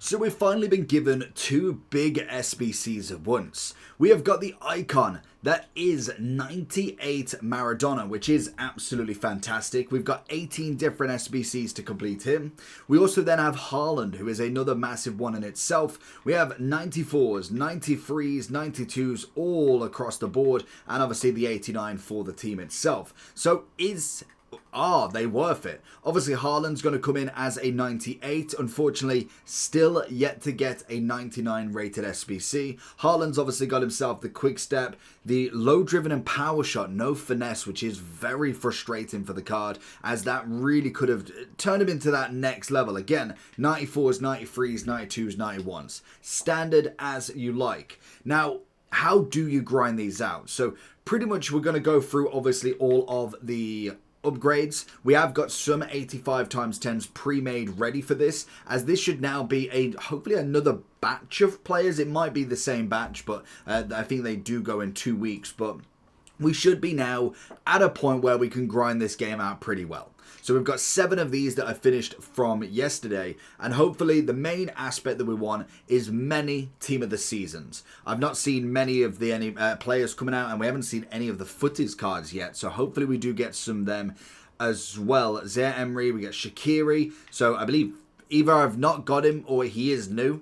So we've finally been given two big SBCs at once. We have got the icon that is 98 Maradona, which is absolutely fantastic. We've got 18 different SBCs to complete him. We also then have Haaland, who is another massive one in itself. We have 94s, 93s, 92s all across the board, and obviously the 89 for the team itself. So are they worth it? Obviously, Haaland's going to come in as a 98. Unfortunately, still yet to get a 99 rated SBC. Haaland's obviously got himself the quick step, the low driven and power shot, no finesse, which is very frustrating for the card, as that really could have turned him into that next level. Again, 94s, 93s, 92s, 91s. Standard as you like. Now, how do you grind these out? So pretty much we're going to go through obviously all of the upgrades. We have got some 85 times 10s pre-made ready for this, as this should now be hopefully another batch of players. It might be the same batch, but I think they do go in 2 weeks, but we should be now at a point where we can grind this game out pretty well. So we've got 7 of these that I finished from yesterday, and hopefully the main aspect that we want is many team of the seasons. I've not seen many of the players coming out, and we haven't seen any of the footage cards yet, so hopefully we do get some of them as well. Zaire Emery, we get Shaqiri, so I believe either I've not got him or he is new,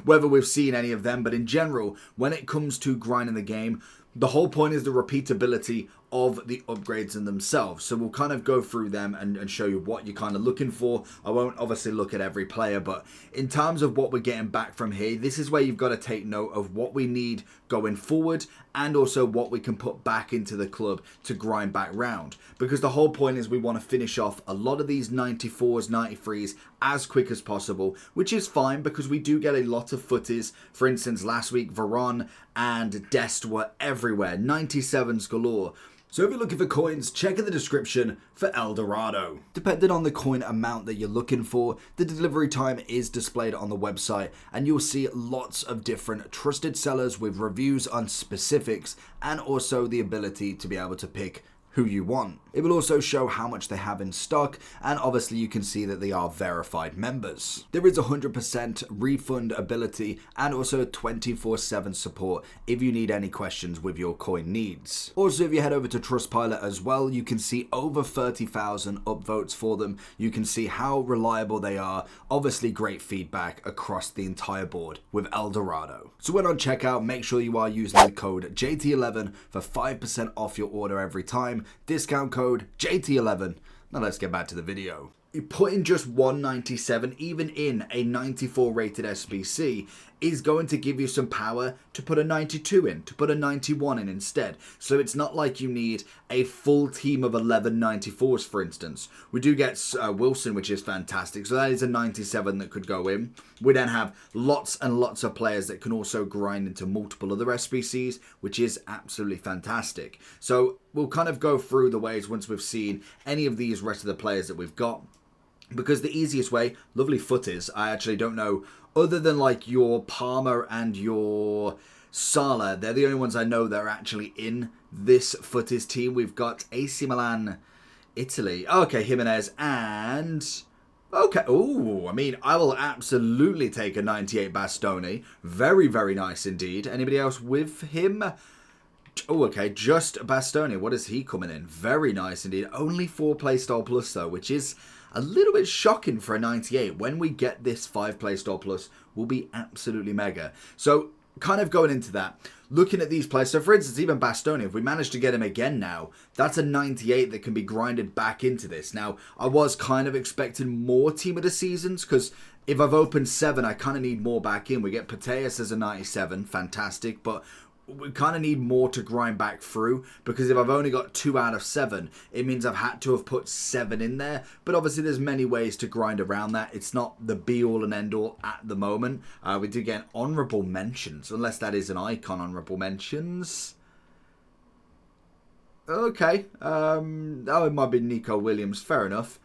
whether we've seen any of them, but in general, when it comes to grinding the game, the whole point is the repeatability of the upgrades in themselves. So we'll kind of go through them and show you what you're kind of looking for. I won't obviously look at every player, but in terms of what we're getting back from here, this is where you've got to take note of what we need going forward and also what we can put back into the club to grind back round. Because the whole point is we want to finish off a lot of these 94s, 93s as quick as possible, which is fine because we do get a lot of footies. For instance, last week, Varane and Dest were everywhere, 97s galore. So if you're looking for coins, check in the description for El Dorado. Depending on the coin amount that you're looking for, the delivery time is displayed on the website, and you'll see lots of different trusted sellers with reviews on specifics and also the ability to be able to pick who you want. It will also show how much they have in stock, and obviously you can see that they are verified members. There is 100% refund ability and also 24/7 support if you need any questions with your coin needs. Also, if you head over to Trustpilot as well, you can see over 30,000 upvotes for them. You can see how reliable they are. Obviously great feedback across the entire board with El Dorado. So when on checkout, make sure you are using the code JT11 for 5% off your order every time. Discount code JT11. Now let's get back to the video. You put in just 197, even in a 94 rated SBC, is going to give you some power to put a 92 in, to put a 91 in instead. So it's not like you need a full team of 11 94s, for instance. We do get Wilson, which is fantastic. So that is a 97 that could go in. We then have lots and lots of players that can also grind into multiple other SBCs, which is absolutely fantastic. So we'll kind of go through the ways once we've seen any of these rest of the players that we've got. Because the easiest way, lovely footies, I actually don't know, other than like your Palmer and your Salah, they're the only ones I know that are actually in this footies team. We've got AC Milan, Italy, okay, Jimenez, and okay, oh, I mean, I will absolutely take a 98 Bastoni. Very, very nice indeed. Anybody else with him? Oh, okay, just Bastoni. What is he coming in? Very nice indeed. Only 4 playstyle plus though, which is a little bit shocking for a 98. When we get this 5 playstyle plus, will be absolutely mega. So kind of going into that, looking at these players. So for instance, even Bastoni, if we manage to get him again now, that's a 98 that can be grinded back into this. Now, I was kind of expecting more team of the seasons, because if I've opened 7, I kind of need more back in. We get Pateas as a 97, fantastic, but we kind of need more to grind back through, because if I've only got 2 out of 7, it means I've had to have put 7 in there. But obviously there's many ways to grind around that. It's not the be all and end all at the moment. We do get honourable mentions, unless that is an icon honourable mentions. Okay, oh, it might be Nico Williams, fair enough.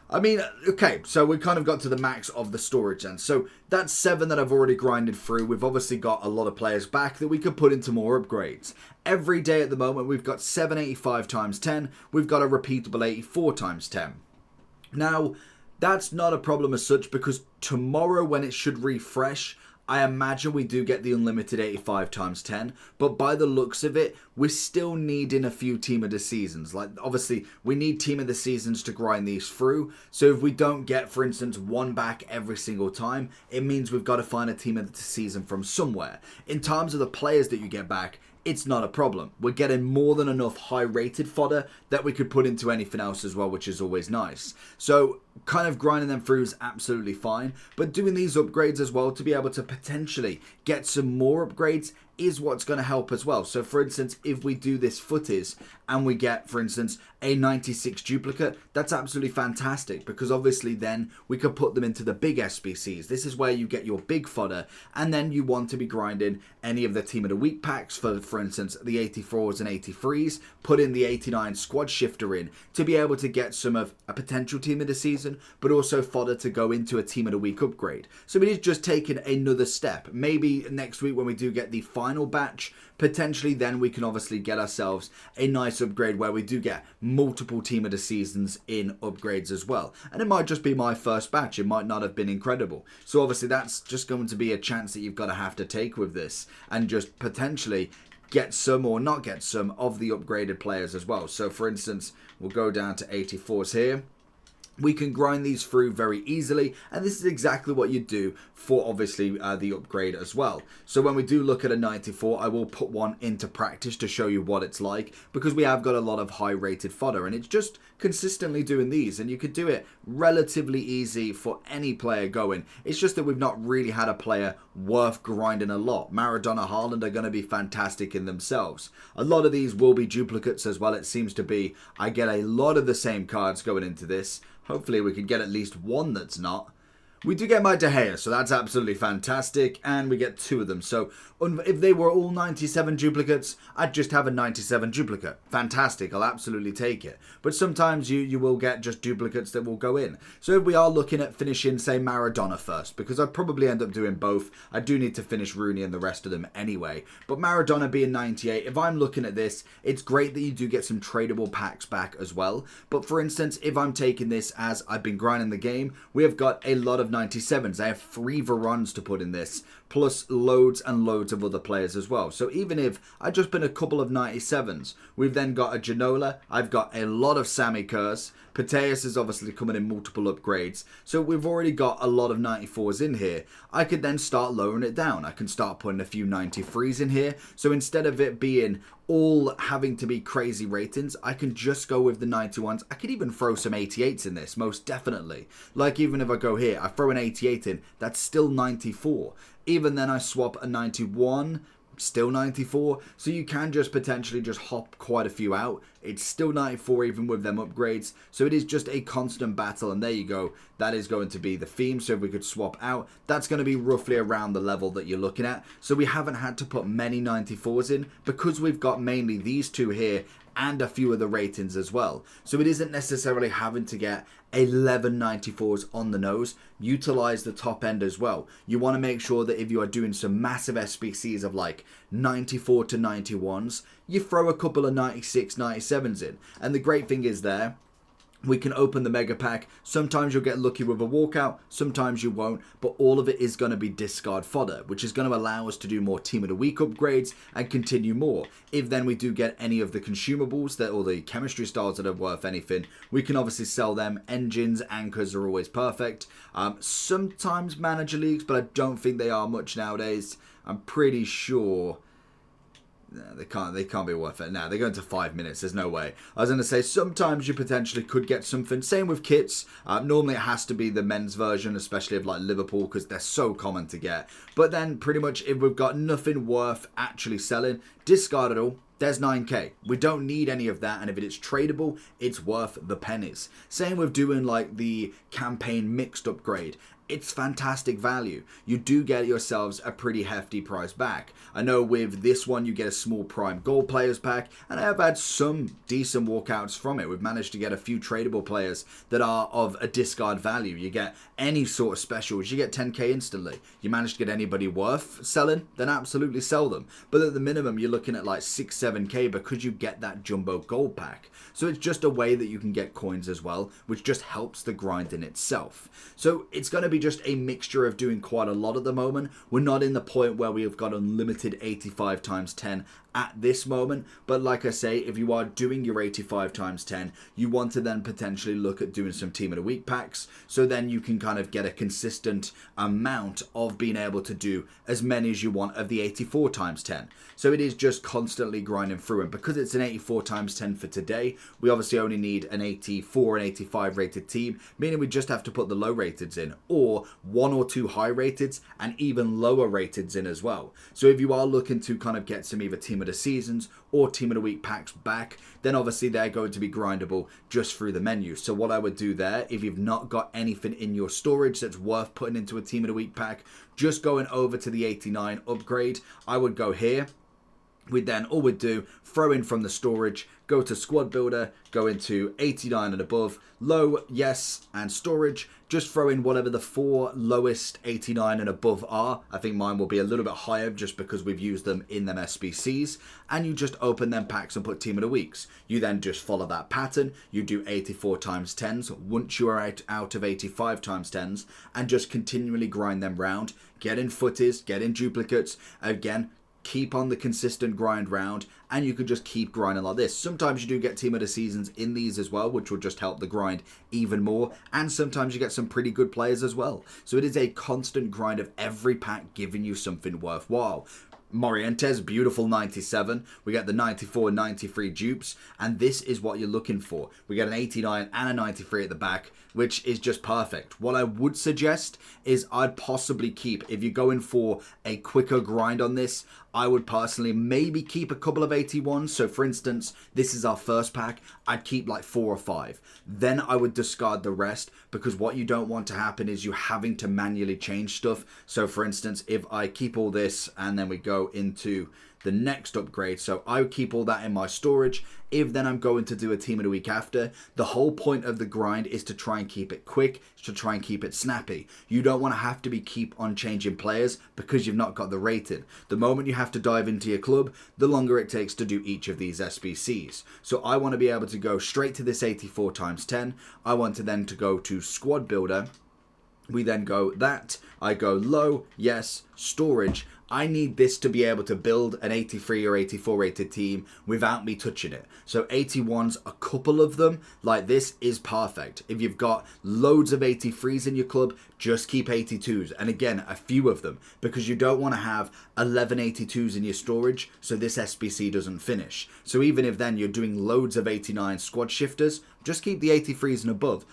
I mean, okay, so we kind of got to the max of the storage then. So that's 7 that I've already grinded through. We've obviously got a lot of players back that we could put into more upgrades. Every day at the moment, we've got 785 times 10. We've got a repeatable 84 times 10. Now, That's not a problem as such, because tomorrow when it should refresh, I imagine we do get the unlimited 85 times 10, but by the looks of it, we're still needing a few Team of the Seasons. Like, obviously, we need Team of the Seasons to grind these through, so if we don't get, for instance, one back every single time, it means we've got to find a Team of the Season from somewhere. In terms of the players that you get back, it's not a problem. We're getting more than enough high-rated fodder that we could put into anything else as well, which is always nice. So, kind of grinding them through is absolutely fine, but doing these upgrades as well to be able to potentially get some more upgrades is what's going to help as well. So for instance, if we do this footies and we get, for instance, a 96 duplicate, that's absolutely fantastic, because obviously then we could put them into the big SBCs. This is where you get your big fodder, and then you want to be grinding any of the Team of the Week packs for instance, the 84s and 83s, put in the 89 squad shifter in to be able to get some of a potential Team of the Season, but also fodder to go into a Team of the Week upgrade. So it is just taking another step. Maybe next week when we do get the final batch, potentially then we can obviously get ourselves a nice upgrade where we do get multiple Team of the Seasons in upgrades as well. And it might just be my first batch. It might not have been incredible. So obviously that's just going to be a chance that you've got to have to take with this, and just potentially get some or not get some of the upgraded players as well. So for instance, we'll go down to 84s here. We can grind these through very easily, and this is exactly what you do for obviously the upgrade as well. So when we do look at a 94, I will put one into practice to show you what it's like, because we have got a lot of high rated fodder, and it's just consistently doing these, and you could do it relatively easy for any player going. It's just that we've not really had a player worth grinding a lot. Maradona Haaland are going to be fantastic in themselves. A lot of these will be duplicates as well. It seems to be, I get a lot of the same cards going into this. Hopefully we can get at least one that's not. We do get my De Gea, so that's absolutely fantastic, and we get two of them. So if they were all 97 duplicates, I'd just have a 97 duplicate. Fantastic, I'll absolutely take it. But sometimes you will get just duplicates that will go in. So if we are looking at finishing, say, Maradona first, because I'd probably end up doing both. I do need to finish Rooney and the rest of them anyway. But Maradona being 98, if I'm looking at this, it's great that you do get some tradable packs back as well. But for instance, if I'm taking this as I've been grinding the game, we have got a lot of 97s. I have 3 Varans to put in this, plus loads and loads of other players as well. So even if I just been a couple of 97s, we've then got a Ginola, I've got a lot of Sammy Kerrs, Pateas is obviously coming in multiple upgrades, so we've already got a lot of 94s in here. I could then start lowering it down. I can start putting a few 93s in here, so instead of it being all having to be crazy ratings, I can just go with the 91s. I could even throw some 88s in this, most definitely. Like even if I go here, I throw an 88 in, that's still 94. Even then I swap a 91, still 94. So you can just potentially just hop quite a few out. It's still 94 even with them upgrades. So it is just a constant battle, and there you go. That is going to be the theme. So if we could swap out, that's going to be roughly around the level that you're looking at. So we haven't had to put many 94s in, because we've got mainly these two here and a few of the ratings as well. So it isn't necessarily having to get 11 94s on the nose. Utilize the top end as well. You want to make sure that if you are doing some massive SBCs of like 94 to 91s, you throw a couple of 96, 97s in. And the great thing is there, we can open the mega pack. Sometimes you'll get lucky with a walkout, sometimes you won't, but all of it is going to be discard fodder, which is going to allow us to do more Team of the Week upgrades and continue more. If then we do get any of the consumables that, or the chemistry styles that are worth anything, we can obviously sell them. Engines, anchors are always perfect. Sometimes manager leagues, but I don't think they are much nowadays. I'm pretty sure. No, they can't be worth it. Now they're going to 5 minutes. There's no way. I was going to say sometimes you potentially could get something. Same with kits. Normally it has to be the men's version, especially of like Liverpool, because they're so common to get. But then pretty much if we've got nothing worth actually selling, discard it all. There's 9k. We don't need any of that, and if it is tradable, it's worth the pennies. Same with doing like the campaign mixed upgrade. It's fantastic value. You do get yourselves a pretty hefty price back. I know with this one you get a small prime gold players pack, and I have had some decent walkouts from it. We've managed to get a few tradable players that are of a discard value. You get any sort of specials, you get 10k instantly. You manage to get anybody worth selling, then absolutely sell them. But at the minimum you're looking at like 6, 7k because you get that jumbo gold pack. So it's just a way that you can get coins as well, which just helps the grind in itself. So it's going to be just a mixture of doing quite a lot at the moment. We're not in the point where we have got unlimited 85 times 10 at this moment, but like I say, if you are doing your 85 times 10, you want to then potentially look at doing some team of the week packs, so then you can kind of get a consistent amount of being able to do as many as you want of the 84 times 10. So it is just constantly grinding through, and because it's an 84 times 10 for today, we obviously only need an 84 and 85 rated team, meaning we just have to put the low rateds in, or 1 or 2 high rateds and even lower rateds in as well. So if you are looking to kind of get some either team of the seasons or team of the week packs back, then obviously they're going to be grindable just through the menu. So what I would do there, if you've not got anything in your storage that's worth putting into a team of the week pack, just going over to the 89 upgrade, I would go here. We'd then, all we'd do, throw in from the storage, go to squad builder, go into 89 and above, low, yes, and storage, just throw in whatever the 4 lowest 89 and above are. I think mine will be a little bit higher just because we've used them in them SBCs, and you just open them packs and put team of the weeks. You then just follow that pattern, you do 84 times 10s once you are out of 85 times 10s, and just continually grind them round, get in footies, get in duplicates, again, keep on the consistent grind round, and you could just keep grinding like this. Sometimes you do get team of the seasons in these as well, which will just help the grind even more, and sometimes you get some pretty good players as well. So it is a constant grind of every pack giving you something worthwhile. Morientes, beautiful 97. We get the 94 and 93 dupes, and this is what you're looking for. We get an 89 and a 93 at the back, which is just perfect. What I would suggest is I'd possibly keep, if you're going for a quicker grind on this, I would personally maybe keep a couple of 81s. So for instance, this is our first pack. I'd keep like 4 or 5. Then I would discard the rest, because what you don't want to happen is you having to manually change stuff. So for instance, if I keep all this and then we go into the next upgrade, so I would keep all that in my storage. If then I'm going to do a team of the week after, the whole point of the grind is to try and keep it quick, to try and keep it snappy. You don't want to have to keep on changing players because you've not got the rated. The moment you have to dive into your club, the longer it takes to do each of these SBCs. So I want to be able to go straight to this 84 times 10. I want to then to go to squad builder. We then go that, I go low, yes, storage. I need this to be able to build an 83 or 84 rated team without me touching it. So 81s, a couple of them like this is perfect. If you've got loads of 83s in your club, just keep 82s. And again, a few of them, because you don't want to have 11 82s in your storage so this SBC doesn't finish. So even if then you're doing loads of 89 squad shifters, just keep the 83s and above.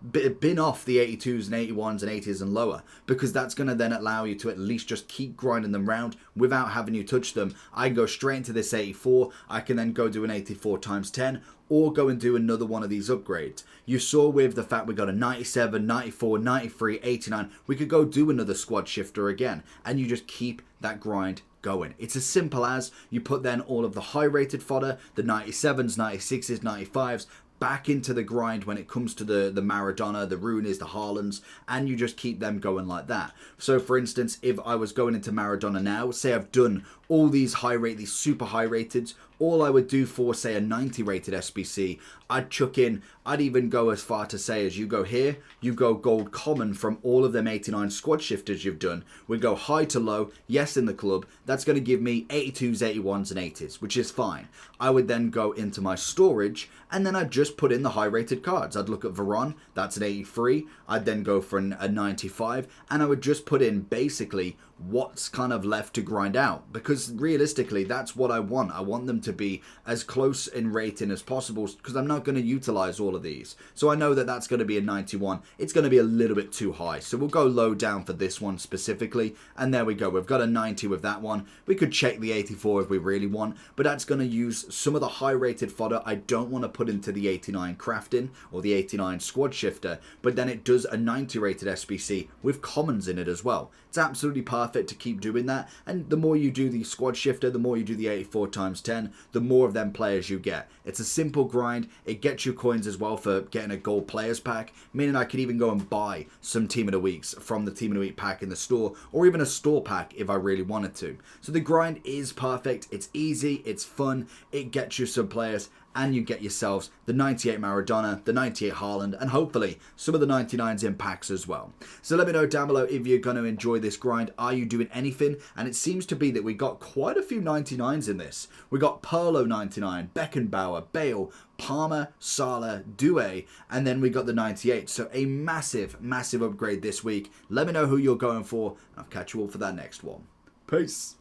Bin off the 82s and 81s and 80s and lower, because that's going to then allow you to at least just keep grinding them round without having you touch them. I can go straight into this 84. I can then go do an 84 times 10 or go and do another one of these upgrades. You saw with the fact we got a 97, 94, 93, 89, we could go do another squad shifter again, and you just keep that grind going. It's as simple as you put then all of the high rated fodder, the 97s, 96s, 95s, back into the grind when it comes to the Maradona, the Rooney's, the Haalands, and you just keep them going like that. So for instance, if I was going into Maradona now, say I've done all these these super high rated, all I would do for say a 90 rated SBC, I'd chuck in, I'd even go as far to say as you go here, you go gold common from all of them 89 squad shifters you've done. We go high to low, yes in the club, that's going to give me 82s, 81s and 80s, which is fine. I would then go into my storage and then I'd just put in the high rated cards. I'd look at Varane, that's an 83, I'd then go for a 95, and I would just put in basically what's kind of left to grind out, because realistically that's what I want. I want them to be as close in rating as possible, because I'm not going to utilize all of these. So I know that that's going to be a 91. It's going to be a little bit too high, so we'll go low down for this one specifically, and there we go. We've got a 90 with that one. We could check the 84 if we really want, but that's going to use some of the high rated fodder I don't want to put into the 89 crafting or the 89 squad shifter, but then it does a 90 rated SBC with commons in it as well. It's absolutely perfect to keep doing that, and the more you do the squad shifter, the more you do the 84 times 10, the more of them players you get. It's a simple grind. It gets you coins as well for getting a gold players pack, meaning I could even go and buy some Team of the Weeks from the Team of the Week pack in the store, or even a store pack if I really wanted to. So the grind is perfect. It's easy. It's fun. It gets you some players, and you get yourselves the 98 Maradona, the 98 Haaland, and hopefully some of the 99s in packs as well. So let me know down below if you're going to enjoy this grind. Are you doing anything? And it seems to be that we got quite a few 99s in this. We got Pirlo 99, Beckenbauer, Bale, Palmer, Salah, Doué, and then we got the 98. So a massive, massive upgrade this week. Let me know who you're going for. I'll catch you all for that next one. Peace.